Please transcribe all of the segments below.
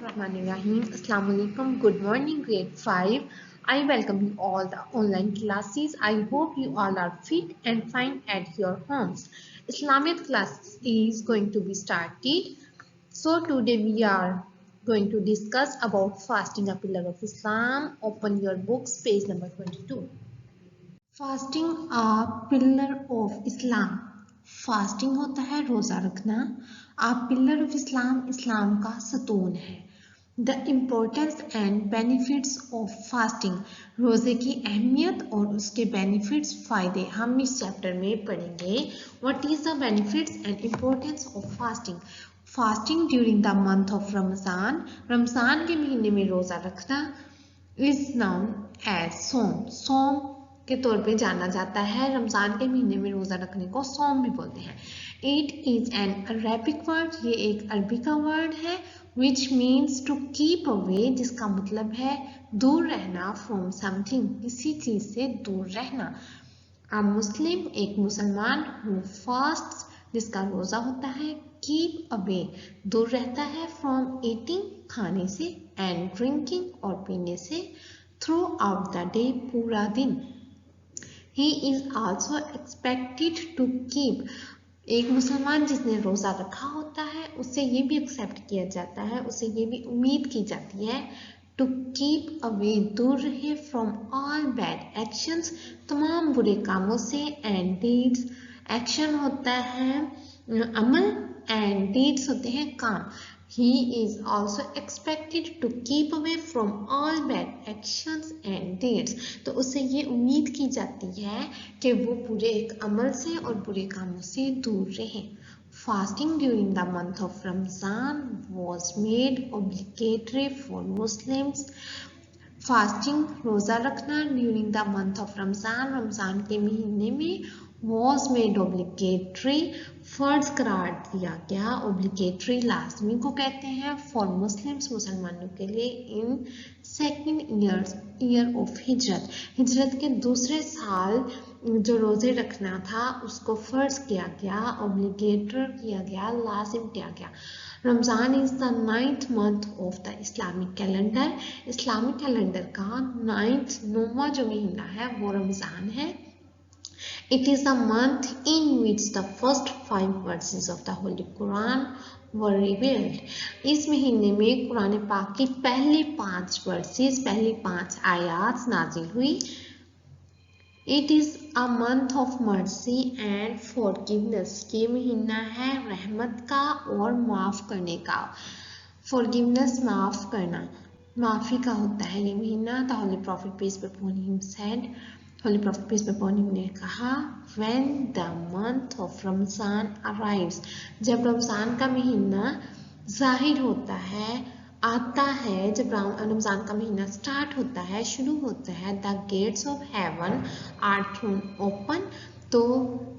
Bismillahirrahmanirrahim. Assalamu alaikum. Good morning, grade 5. I welcome you all the online classes. I hope you all are fit and fine at your homes. Islamic class is going to be started. So today we are going to discuss about fasting, a pillar of Islam. Open your books, page number 22. Fasting a pillar of Islam. Fasting होता है रोज़ा रखना। आ pillar of इस्लाम इस्लाम का सतून है। The importance and benefits of fasting, रोज़े की अहमियत और उसके बेनिफिट्स फ़ायदे हम इस चैप्टर में पढ़ेंगे। What is the benefits and importance of fasting. Fasting during the month of Ramzan, Ramzan के महीने में रोज़ा रखना इज नाउन एज सोम। सोम के तौर पे जाना जाता है। रमज़ान के महीने में रोज़ा रखने को सोम भी बोलते हैं। It is an Arabic word, ये एक अरबी का वर्ड है। Which means to keep away, जिसका मतलब है दूर रहना, फ्रॉम समथिंग, किसी चीज़ से दूर रहना। अ मुस्लिम, एक मुसलमान, हु फास्ट, जिसका रोज़ा होता है, कीप अवे, दूर रहता है, फ्रॉम ईटिंग, खाने से, एंड ड्रिंकिंग, और पीने से, थ्रू आउट द डे, पूरा दिन। He is also expected to keep, एक मुसलमान जिसने रोज़ा रखा होता है उससे ये भी एक्सेप्ट किया जाता है, उससे ये भी उम्मीद की जाती है, टू कीप अवे, दूर रहे, फ्रॉम ऑल बैड एक्शंस, तमाम बुरे कामों से, एंड डीड्स, एक्शन होता है अमल, एंड डीड्स होते हैं काम। He is also expected to keep away from all bad actions and deeds. तो उससे ये उम्मीद की जाती है कि वो बुरे एक अमल से और बुरे कामों से दूर रहे। Fasting during the month of Ramzan was made obligatory for Muslims. Fasting, रोज़ा रखना during the month of Ramzan, Ramzan के महीने में, वॉज मेड ओब्लिगेटरी, फर्ज करार दिया गया। ओब्लिगेटरी लाजमी को कहते हैं, फॉर मुस्लिम्स, मुसलमानों के लिए, इन सेकेंड ईयर ऑफ हिजरत, हिजरत के दूसरे साल जो रोज़े रखना था उसको फ़र्ज किया गया, ओब्लिगेटर किया गया, लाजिम किया गया। Ramzan is the 9th month of the Islamic calendar, Islamic calendar का 9वां जो महीना है वो रमज़ान है। It is the month in which the first 5 verses of the Holy Quran were revealed. इस महीने में कुरान पाक की पहली 5 वर्सेस, पहली 5 आयात नाजिल हुई। It is a month of mercy and forgiveness. ये महीना है रहमत का और माफ़ करने का। Forgiveness, माफ़ करना, माफ़ी का होता है ये महीना। The Holy Prophet peace be upon him said, Holy Prophet peace be upon him ने कहा, when the month of Ramzan arrives, जब रमज़ान का महीना जाहिर होता है, आता है, जब रमज़ान का महीना स्टार्ट होता है, शुरू होता है, the gates of heaven are thrown open, तो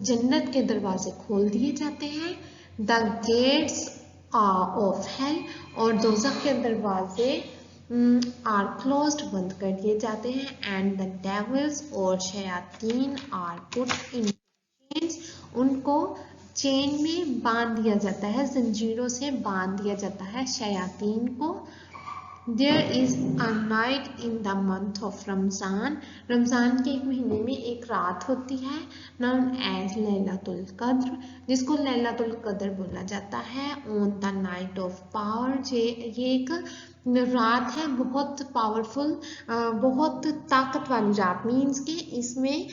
जन्नत के दरवाजे खोल दिए जाते हैं। द गेट्स ऑफ हेल, और दोज़ख के दरवाजे आर क्लोज्ड, बंद कर दिए जाते हैं। एंड द डेविल्स, और शयातीन, आर पुट इन चेन्स, उनको चेन में बांध दिया जाता है, जंजीरों से बांध दिया जाता है शयातीन को। There is a night in the month of Ramzan, Ramzan के एक महीने में एक रात होती है, known as लैलातुल कद्र, जिसको लैलातुल कद्र बोला जाता है। On the night of power, ये एक रात है बहुत पावरफुल, बहुत ताकत वाली रात, मीन्स के इसमें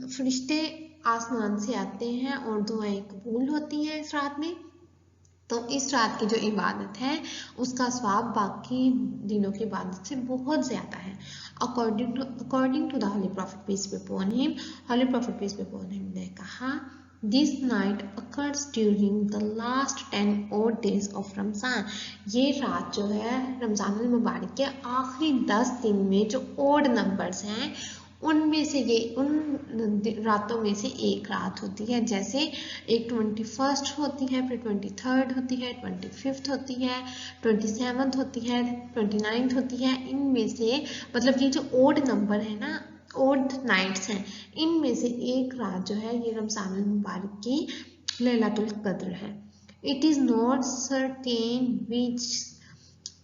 फरिश्ते आसमान से आते हैं और दुआएं कबूल होती हैं इस रात में। तो इस रात की जो इबादत है उसका स्वाब बाकी दिनों की इबादत से बहुत ज़्यादा है। According to the holy prophet peace be upon him, holy prophet peace be upon him ने कहा, this night occurs during the last 10 odd days of Ramzan, ये रात जो है रमज़ान मुबारक के आखिरी 10 दिन में जो ओड नंबर्स हैं उनमें से ये उन रातों में से एक रात होती है। जैसे एक 21st होती है, फिर 23rd होती है, 25th होती है, 27th होती है, 29th होती है। इनमें से मतलब ये जो ओड नंबर है ना, ओड नाइट्स हैं, इनमें से एक रात जो है ये रमज़ान मुबारक की लैलातुल कद्र है। It is not certain which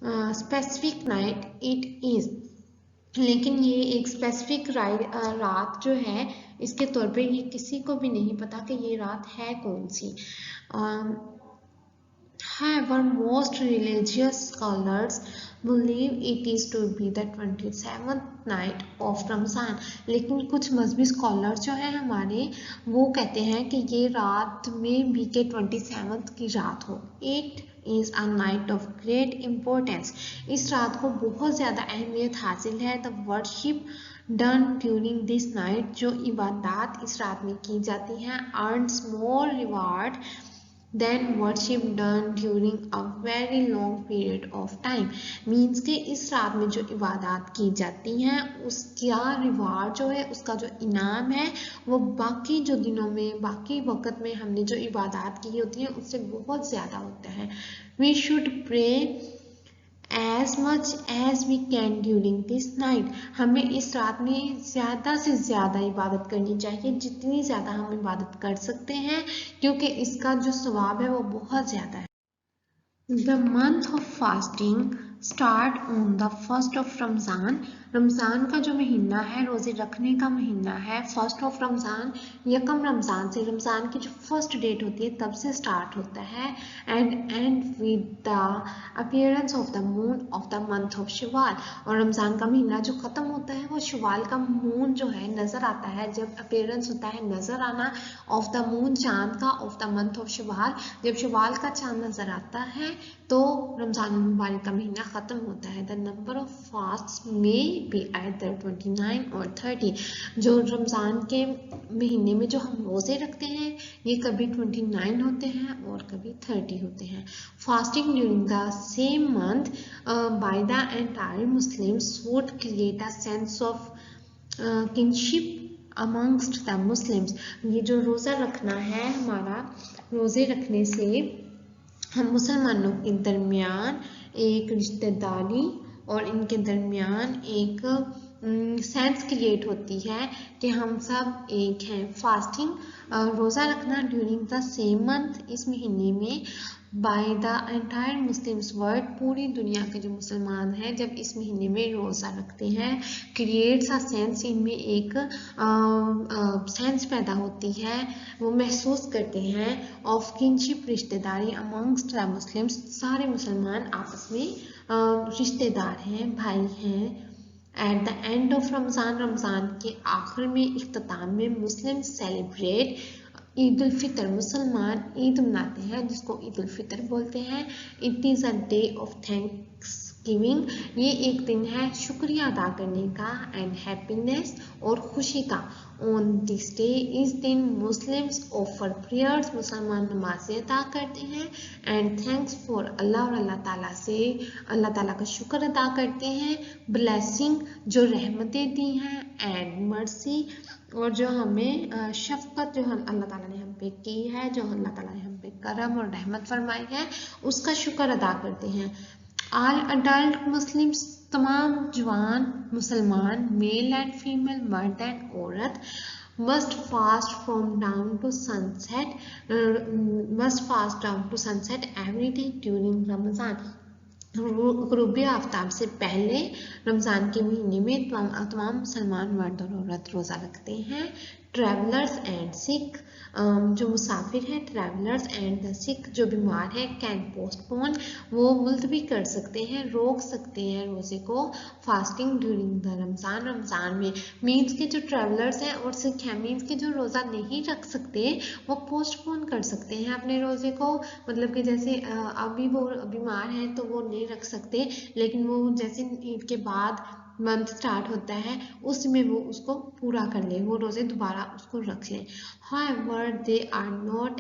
specific night it is, लेकिन ये एक स्पेसिफिक रात जो है इसके तौर पे ये किसी को भी नहीं पता कि ये रात है कौन सी। However, most religious scholars believe it is to be the 27th night of Ramzan। लेकिन कुछ मजहबी स्कॉलर जो है हमारे वो कहते हैं कि ये रात में भी के 27th की रात हो। It is a night of great importance। इस रात को बहुत ज़्यादा अहमियत हासिल है। The worship done during this night, जो इबादत इस रात में की जाती हैं, earns more reward then worship done during a very long period of time। Means के इस रात में जो इबादत की जाती हैं उसका रिवार्ड जो है, उसका जो इनाम है वो बाकी जो दिनों में बाकी वक्त में हमने जो इबादत की होती है उससे बहुत ज़्यादा होता है। We should pray as much as we can during this night। हमें इस रात में ज़्यादा से ज़्यादा इबादत करनी चाहिए, जितनी ज़्यादा हम इबादत कर सकते हैं, क्योंकि इसका जो सवाब है वो बहुत ज़्यादा है। The month of fasting start on the first of Ramzan. Ramzan का जो महीना है रोज़े रखने का महीना है, फर्स्ट ऑफ रमज़ान यकम रमज़ान से, रमज़ान की जो फर्स्ट डेट होती है तब से स्टार्ट होता है, and and with the appearance of the moon of the month of Shawwal. और रमज़ान का महीना जो ख़त्म होता है वो शवाल का मून जो है नज़र आता है, जब अपीयरेंस होता है नज़र आना ऑफ द मून चांद का, of the month of Shawwal, जब शवाल का चांद नज़र आता है तो रमज़ान मुबारक का महीना ख़त्म होता है। द नंबर ऑफ फास्ट में बी आइदर 29 और 30। जो रमज़ान के महीने में जो हम रोज़े रखते हैं ये कभी 29 होते हैं और कभी 30 होते हैं। Fasting during the same month by the entire Muslims would create a sense of kinship amongst the Muslims. ये जो रोज़ा रखना है हमारा, रोज़े रखने से हम मुसलमानों के दरमियान एक रिश्तेदारी और इनके दरमियान एक सेंस क्रिएट होती है कि हम सब एक हैं। फास्टिंग रोज़ा रखना ड्यूरिंग द सेम मंथ, इस महीने में, by the entire Muslims world, पूरी दुनिया के जो मुसलमान हैं जब इस महीने में रोज़ा रखते हैं, क्रिएट्स अ सेंस, इनमें एक सेंस पैदा होती है, वो महसूस करते हैं ऑफ किनशिप, रिश्तेदारी, अमंगस्ट द मुस्लिम्स, सारे मुसलमान आपस में रिश्तेदार हैं, भाई हैं। At the end of Ramzan, Ramzan के आखिर में, इख्तिताम में, मुस्लिम सेलिब्रेट ईद उल फितर, मुसलमान ईद मनाते हैं जिसको ईद उल फितर बोलते हैं। It is a day of thanks giving, ये एक दिन है शुक्रिया अदा करने का, एंड हैप्पीनेस, और खुशी का। ऑन दिस डे, इस दिन, मुस्लिम्स ऑफर प्रेयर्स, मुसलमान नमाज़ें अदा करते हैं, एंड थैंक्स फॉर अल्लाह, और अल्लाह ताला से अल्लाह ताला का शुक्र अदा करते हैं। ब्लेसिंग, जो रहमतें दी हैं, एंड मर्सी, और जो हमें शफकत जो हम अल्लाह ताला ने हम पे की है, जो अल्लाह ताला ने हम पे करम और रहमत फरमाई है, उसका शुक्र अदा करते हैं। ऑल अडल्ट मुस्लिम्स, तमाम जवान मुसलमान, मेल एंड फीमेल, मर्द एंड औरत, must fast from dawn to sunset, every day during Ramadan। ग़ुरूब आफ्ताब से पहले रमज़ान के महीने में तमाम मुसलमान मर्द और औरत रोज़ा रखते हैं। ट्रैवलर्स एंड सिक, जो मुसाफिर हैं, ट्रैवलर्स एंड द सिक, जो बीमार है, कैन पोस्टपोन, वो मुलतवी कर सकते हैं, रोक सकते हैं रोज़े को। Fasting during the Ramzan, Ramzan में, मीन्स के जो ट्रैवलर्स हैं और सिक हैं, मीन्स के जो रोज़ा नहीं रख सकते वो पोस्टपोन कर सकते हैं अपने रोज़े को। मतलब कि जैसे अभी वो बीमार हैं तो वो नहीं रख सकते, लेकिन वो जैसे ईद के बाद मंथ स्टार्ट होता है उसमें वो उसको पूरा कर ले, वो रोज़े दोबारा उसको रख लें। However, they are not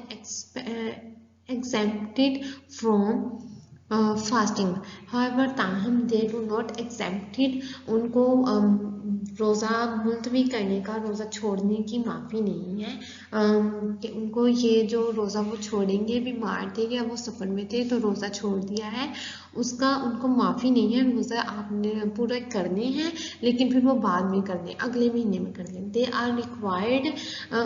exempted from fasting. However, ताहम, दे डू नॉट एक्सेप्टेड, उनको रोज़ा मुलतवी करने का, रोज़ा छोड़ने की माफ़ी नहीं है, कि उनको ये जो रोज़ा वो छोड़ेंगे, बीमार थे या वो सफ़र में थे तो रोज़ा छोड़ दिया है, उसका उनको माफ़ी नहीं है। रोज़ा आपने पूरे करने हैं लेकिन फिर वो बाद में कर लें, अगले महीने में कर लें। दे आर रिक्वायर्ड,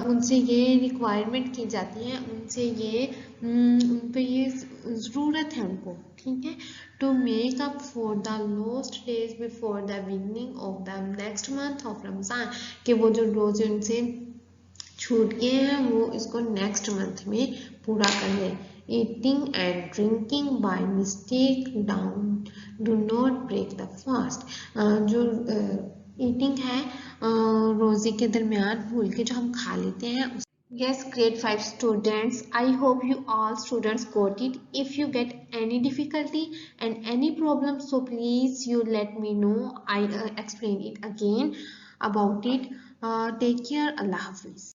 उनसे ये रिक्वायरमेंट की जाती है, उनसे ये उन पे ये ज़रूरत है उनको ठीक है। To make up for the lost days before the beginning of the next month of Ramzan, कि वो जो रोजे उनसे छूट गए हैं वो इसको नेक्स्ट मंथ में पूरा कर ले। Eating and drinking by mistake down do not break the fast, जो ईटिंग है रोजे के दरमियान भूल के जो हम खा लेते हैं। Yes, grade 5 students. I hope you all students got it. If you get any difficulty and any problem, so please you let me know. I explain it again about it. Take care. Allah Hafiz.